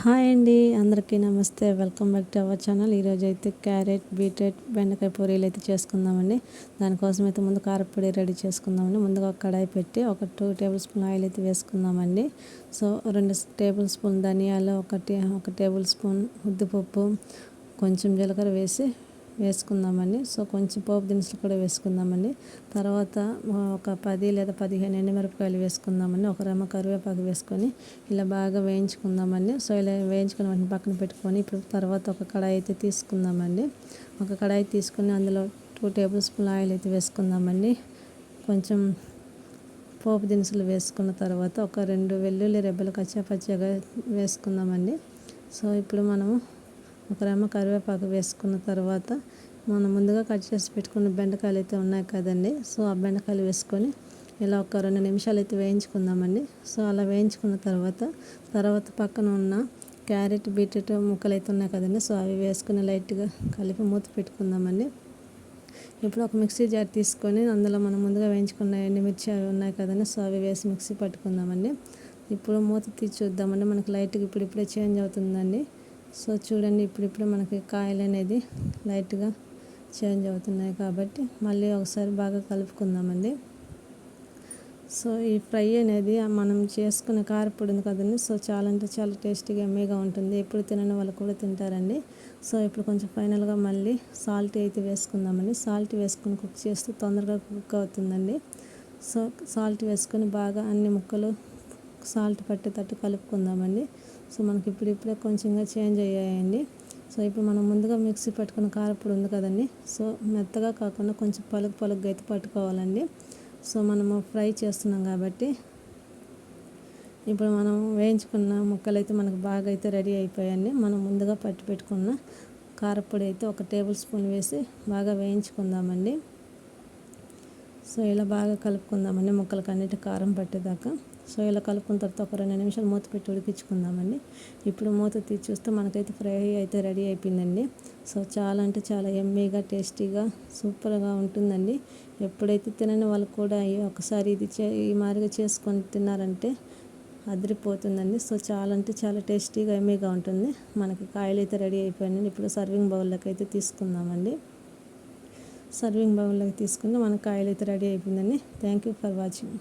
Hi అండి, అందరికీ నమస్తే. Welcome back to our channel. ఈరోజు అయితే క్యారెట్, బీట్రూట్, బెండకాయ పూరీలు అయితే చేసుకుందామండి. దానికోసం అయితే ముందు కారపొడి రెడీ చేసుకుందామండి. ముందుగా ఒక కడాయి పెట్టి ఒక 2 టేబుల్ స్పూన్ ఆయిల్ అయితే వేసుకుందామండి. సో 2 టేబుల్ స్పూన్ ధనియాలు, ఒక టేబుల్ స్పూన్ ఉద్దిపప్పు, కొంచెం జీలకర్ర వేసుకుందామండి. సో కొంచెం పోపు దినుసులు కూడా వేసుకుందామండి. తర్వాత ఒక 10 లేదా 15 ఎండుమిరపకాయలు వేసుకుందామండి. ఒక రెమ్మ కరివేపాకు వేసుకొని ఇలా బాగా వేయించుకుందామండి. సో ఇలా వేయించుకుని వాటిని పక్కన పెట్టుకొని ఇప్పుడు తర్వాత ఒక కడాయి అయితే తీసుకుందామండి. ఒక కడాయి తీసుకుని అందులో 2 టేబుల్ స్పూన్ ఆయిల్ అయితే వేసుకుందామండి. కొంచెం పోపు దినుసులు వేసుకున్న తర్వాత ఒక 2 వెల్లుల్లి రెబ్బలు కచ్చాపచ్చాగా వేసుకుందామండి. సో ఇప్పుడు మనము ఒక రెమ్మ కరివేపాకు వేసుకున్న తర్వాత మనం ముందుగా కట్ చేసి పెట్టుకున్న బెండకాయలు అయితే ఉన్నాయి కదండి. సో ఆ బెండకాయలు వేసుకొని ఇలా ఒక 2 నిమిషాలు అయితే వేయించుకుందామండి. సో అలా వేయించుకున్న తర్వాత పక్కన ఉన్న క్యారెట్, బీట్రూట్ ముక్కలు అయితే ఉన్నాయి కదండి. సో అవి వేసుకుని లైట్గా కలిపి మూత పెట్టుకుందామండి. ఇప్పుడు ఒక మిక్సీ జార్ తీసుకొని అందులో మనం ముందుగా వేయించుకున్న ఎండుమిర్చి అవి ఉన్నాయి కదండి. సో అవి వేసి మిక్సీ పట్టుకుందామండి. ఇప్పుడు మూత తీసి చూద్దామండి. మనకి లైట్గా ఇప్పుడిప్పుడే చేంజ్ అవుతుందండి. సో చూడండి, ఇప్పుడిప్పుడే మనకి కాయలు అనేది లైట్గా చేంజ్ అవుతున్నాయి కాబట్టి మళ్ళీ ఒకసారి బాగా కలుపుకుందామండి. సో ఈ ఫ్రై అనేది మనం చేసుకునే కారపొడి ఉంది కదండి. సో చాలా అంటే చాలా టేస్టీగా ఎమ్మీగా ఉంటుంది. ఎప్పుడు తినని వాళ్ళు కూడా తింటారండి. సో ఇప్పుడు కొంచెం ఫైనల్గా మళ్ళీ సాల్ట్ అయితే వేసుకుందామండి. సాల్ట్ వేసుకొని కుక్ చేస్తే తొందరగా కుక్ అవుతుందండి. సో సాల్ట్ వేసుకొని బాగా అన్ని ముక్కలు సాల్ట్ పట్టేటట్టు కలుపుకుందామండి. సో మనకి ఇప్పుడిప్పుడే కొంచెంగా చేంజ్ అయ్యాయండి. సో ఇప్పుడు మనం ముందుగా మిక్సీ పట్టుకున్న కారపొడి ఉంది కదండి. సో మెత్తగా కాకుండా కొంచెం పలుకుగా అయితే పట్టుకోవాలండి. సో మనము ఫ్రై చేస్తున్నాం కాబట్టి ఇప్పుడు మనం వేయించుకున్న ముక్కలు అయితే మనకు బాగా అయితే రెడీ అయిపోయాయండి. మనం ముందుగా పట్టి పెట్టుకున్న కారపొడి అయితే ఒక టేబుల్ స్పూన్ వేసి బాగా వేయించుకుందామండి. సో ఇలా బాగా కలుపుకుందామండి ముక్కలకు అన్నిటి కారం పట్టేదాకా. సో ఇలా కలుపుకున్న తర్వాత ఒక 2 నిమిషాలు మూత పెట్టి ఉడికించుకుందామండి. ఇప్పుడు మూత తీసి చూస్తే మనకైతే ఫ్రై అయితే రెడీ అయిపోయిందండి. సో చాలా అంటే చాలా ఎమ్మీగా, టేస్టీగా, సూపర్గా ఉంటుందండి. ఎప్పుడైతే తినని వాళ్ళు కూడా ఒకసారి ఈ మాదిరిగా చేసుకొని తిన్నారంటే అదిరిపోతుందండి. సో చాలా అంటే చాలా టేస్టీగా ఎమ్మీగా ఉంటుంది. మనకి కాయలు అయితే రెడీ అయిపోయిందండి. ఇప్పుడు సర్వింగ్ బౌల్లోకి అయితే తీసుకుందామండి. సర్వింగ్ బౌల్లోకి తీసుకుంటే మన కాయలు అయితే రెడీ అయిపోయిందండి. Thank you for watching.